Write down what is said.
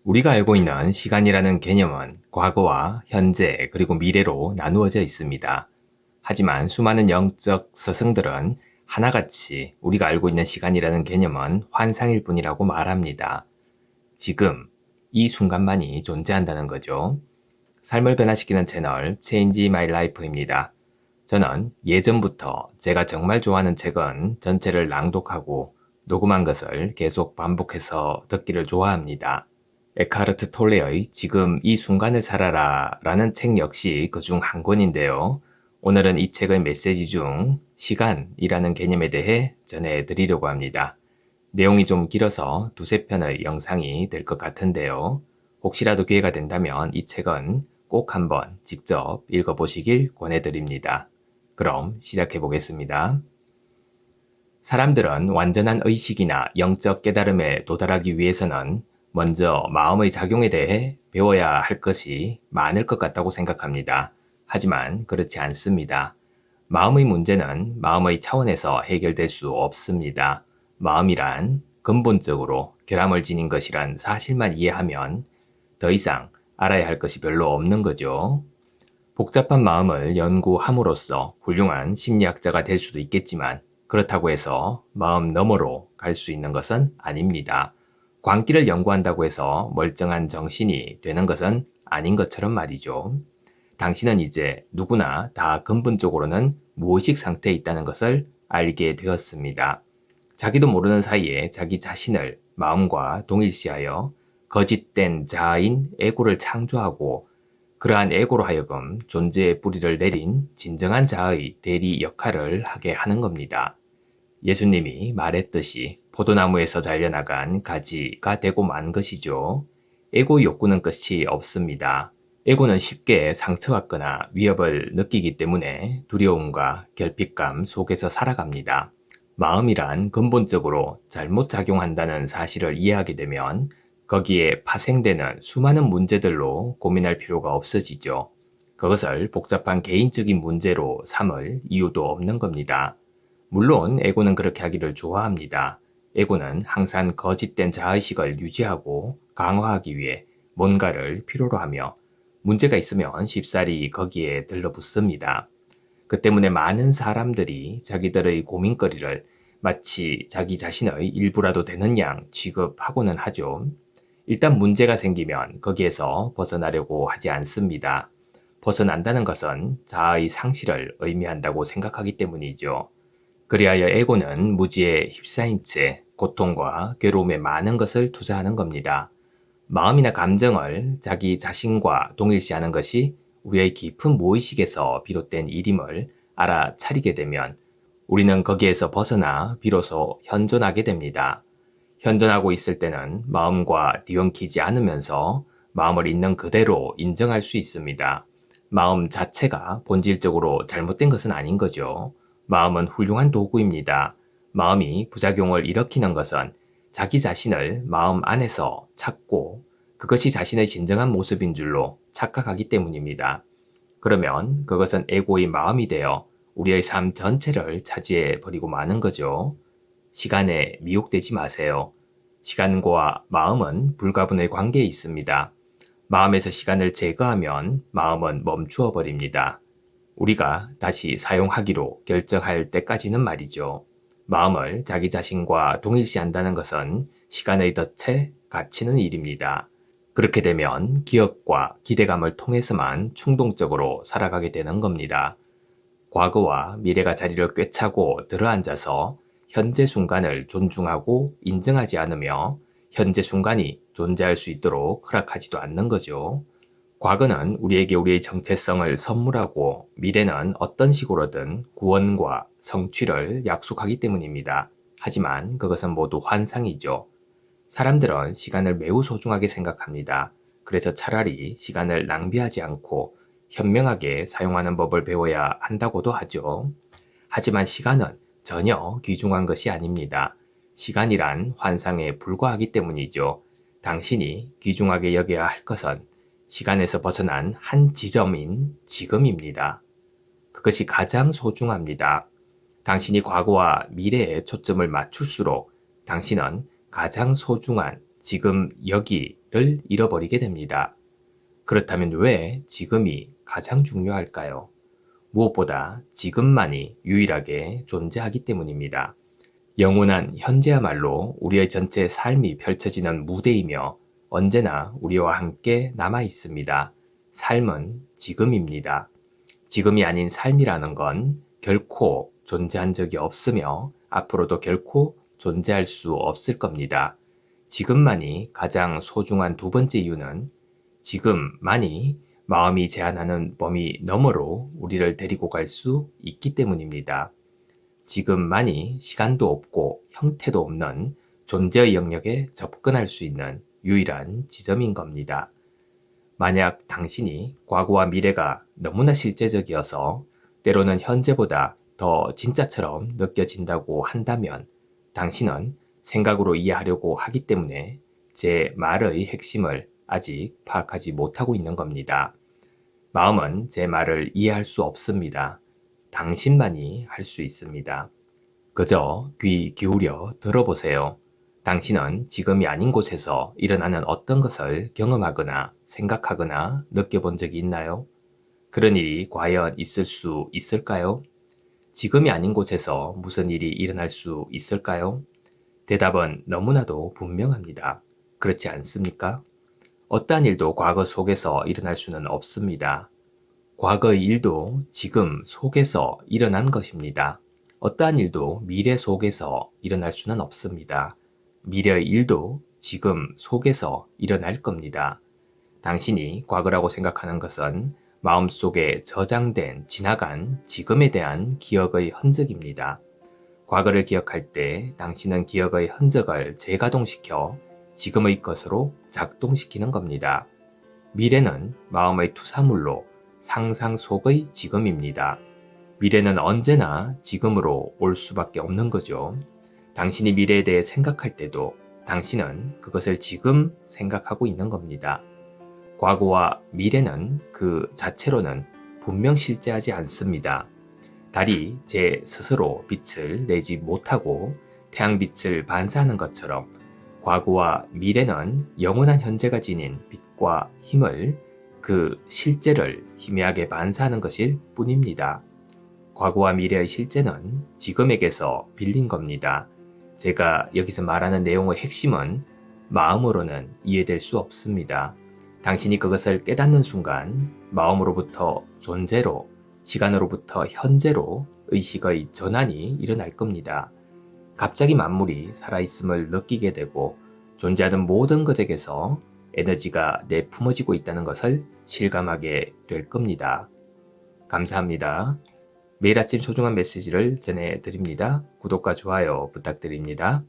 우리가 알고 있는 시간이라는 개념은 과거와 현재 그리고 미래로 나누어져 있습니다. 하지만 수많은 영적 스승들은 하나같이 우리가 알고 있는 시간이라는 개념은 환상일 뿐이라고 말합니다. 지금 이 순간만이 존재한다는 거죠. 삶을 변화시키는 채널 Change My Life입니다. 저는 예전부터 제가 정말 좋아하는 책은 전체를 낭독하고 녹음한 것을 계속 반복해서 듣기를 좋아합니다. 에카르트 톨레의 지금 이 순간을 살아라 라는 책 역시 그중 한 권인데요. 오늘은 이 책의 메시지 중 시간이라는 개념에 대해 전해드리려고 합니다. 내용이 좀 길어서 두세 편의 영상이 될 것 같은데요. 혹시라도 기회가 된다면 이 책은 꼭 한번 직접 읽어보시길 권해드립니다. 그럼 시작해 보겠습니다. 사람들은 완전한 의식이나 영적 깨달음에 도달하기 위해서는 먼저 마음의 작용에 대해 배워야 할 것이 많을 것 같다고 생각합니다. 하지만 그렇지 않습니다. 마음의 문제는 마음의 차원에서 해결될 수 없습니다. 마음이란 근본적으로 결함을 지닌 것이란 사실만 이해하면 더 이상 알아야 할 것이 별로 없는 거죠. 복잡한 마음을 연구함으로써 훌륭한 심리학자가 될 수도 있겠지만 그렇다고 해서 마음 너머로 갈 수 있는 것은 아닙니다. 광기를 연구한다고 해서 멀쩡한 정신이 되는 것은 아닌 것처럼 말이죠. 당신은 이제 누구나 다 근본적으로는 무의식 상태에 있다는 것을 알게 되었습니다. 자기도 모르는 사이에 자기 자신을 마음과 동일시하여 거짓된 자아인 에고를 창조하고 그러한 에고로 하여금 존재의 뿌리를 내린 진정한 자아의 대리 역할을 하게 하는 겁니다. 예수님이 말했듯이 포도나무에서 잘려나간 가지가 되고 만 것이죠. 에고 욕구는 끝이 없습니다. 에고는 쉽게 상처받거나 위협을 느끼기 때문에 두려움과 결핍감 속에서 살아갑니다. 마음이란 근본적으로 잘못 작용한다는 사실을 이해하게 되면 거기에 파생되는 수많은 문제들로 고민할 필요가 없어지죠. 그것을 복잡한 개인적인 문제로 삼을 이유도 없는 겁니다. 물론 에고는 그렇게 하기를 좋아합니다. 에고는 항상 거짓된 자의식을 유지하고 강화하기 위해 뭔가를 필요로 하며 문제가 있으면 쉽사리 거기에 들러붙습니다. 그 때문에 많은 사람들이 자기들의 고민거리를 마치 자기 자신의 일부라도 되는 양 취급하고는 하죠. 일단 문제가 생기면 거기에서 벗어나려고 하지 않습니다. 벗어난다는 것은 자아의 상실을 의미한다고 생각하기 때문이죠. 그리하여 에고는 무지에 휩싸인 채 고통과 괴로움에 많은 것을 투자하는 겁니다. 마음이나 감정을 자기 자신과 동일시하는 것이 우리의 깊은 무의식에서 비롯된 일임을 알아차리게 되면 우리는 거기에서 벗어나 비로소 현존하게 됩니다. 현존하고 있을 때는 마음과 뒤엉키지 않으면서 마음을 있는 그대로 인정할 수 있습니다. 마음 자체가 본질적으로 잘못된 것은 아닌 거죠. 마음은 훌륭한 도구입니다. 마음이 부작용을 일으키는 것은 자기 자신을 마음 안에서 찾고 그것이 자신의 진정한 모습인 줄로 착각하기 때문입니다. 그러면 그것은 에고의 마음이 되어 우리의 삶 전체를 차지해 버리고 마는 거죠. 시간에 미혹되지 마세요. 시간과 마음은 불가분의 관계에 있습니다. 마음에서 시간을 제거하면 마음은 멈추어 버립니다. 우리가 다시 사용하기로 결정할 때까지는 말이죠. 마음을 자기 자신과 동일시한다는 것은 시간의 덫에 갇히는 일입니다. 그렇게 되면 기억과 기대감을 통해서만 충동적으로 살아가게 되는 겁니다. 과거와 미래가 자리를 꿰차고 들어앉아서 현재 순간을 존중하고 인정하지 않으며 현재 순간이 존재할 수 있도록 허락하지도 않는 거죠. 과거는 우리에게 우리의 정체성을 선물하고 미래는 어떤 식으로든 구원과 성취를 약속하기 때문입니다. 하지만 그것은 모두 환상이죠. 사람들은 시간을 매우 소중하게 생각합니다. 그래서 차라리 시간을 낭비하지 않고 현명하게 사용하는 법을 배워야 한다고도 하죠. 하지만 시간은 전혀 귀중한 것이 아닙니다. 시간이란 환상에 불과하기 때문이죠. 당신이 귀중하게 여겨야 할 것은 시간에서 벗어난 한 지점인 지금입니다. 그것이 가장 소중합니다. 당신이 과거와 미래에 초점을 맞출수록 당신은 가장 소중한 지금 여기를 지금을 잃어버리게 됩니다. 그렇다면 왜 지금이 가장 중요할까요? 무엇보다 지금만이 유일하게 존재하기 때문입니다. 영원한 현재야말로 우리의 전체 삶이 펼쳐지는 무대이며 언제나 우리와 함께 남아 있습니다. 삶은 지금입니다. 지금이 아닌 삶이라는 건 결코 존재한 적이 없으며 앞으로도 결코 존재할 수 없을 겁니다. 지금만이 가장 소중한 두 번째 이유는 지금만이 마음이 제한하는 범위 너머로 우리를 데리고 갈 수 있기 때문입니다. 지금만이 시간도 없고 형태도 없는 존재의 영역에 접근할 수 있는 유일한 지점인 겁니다. 만약 당신이 과거와 미래가 너무나 실제적이어서 때로는 현재보다 더 진짜처럼 느껴진다고 한다면 당신은 생각으로 이해하려고 하기 때문에 제 말의 핵심을 아직 파악하지 못하고 있는 겁니다. 마음은 제 말을 이해할 수 없습니다. 당신만이 할 수 있습니다. 그저 귀 기울여 들어보세요. 당신은 지금이 아닌 곳에서 일어나는 어떤 것을 경험하거나 생각하거나 느껴본 적이 있나요? 그런 일이 과연 있을 수 있을까요? 지금이 아닌 곳에서 무슨 일이 일어날 수 있을까요? 대답은 너무나도 분명합니다. 그렇지 않습니까? 어떠한 일도 과거 속에서 일어날 수는 없습니다. 과거의 일도 지금 속에서 일어난 것입니다. 어떠한 일도 미래 속에서 일어날 수는 없습니다. 미래의 일도 지금 속에서 일어날 겁니다. 당신이 과거라고 생각하는 것은 마음속에 저장된 지나간 지금에 대한 기억의 흔적입니다. 과거를 기억할 때 당신은 기억의 흔적을 재가동시켜 지금의 것으로 작동시키는 겁니다. 미래는 마음의 투사물로 상상 속의 지금입니다. 미래는 언제나 지금으로 올 수밖에 없는 거죠. 당신이 미래에 대해 생각할 때도 당신은 그것을 지금 생각하고 있는 겁니다. 과거와 미래는 그 자체로는 분명 실제하지 않습니다. 달이 제 스스로 빛을 내지 못하고 태양빛을 반사하는 것처럼 과거와 미래는 영원한 현재가 지닌 빛과 힘을 그 실제를 희미하게 반사하는 것일 뿐입니다. 과거와 미래의 실제는 지금에게서 빌린 겁니다. 제가 여기서 말하는 내용의 핵심은 마음으로는 이해될 수 없습니다. 당신이 그것을 깨닫는 순간 마음으로부터 존재로, 시간으로부터 현재로 의식의 전환이 일어날 겁니다. 갑자기 만물이 살아있음을 느끼게 되고 존재하는 모든 것에게서 에너지가 내뿜어지고 있다는 것을 실감하게 될 겁니다. 감사합니다. 매일 아침 소중한 메시지를 전해드립니다. 구독과 좋아요 부탁드립니다.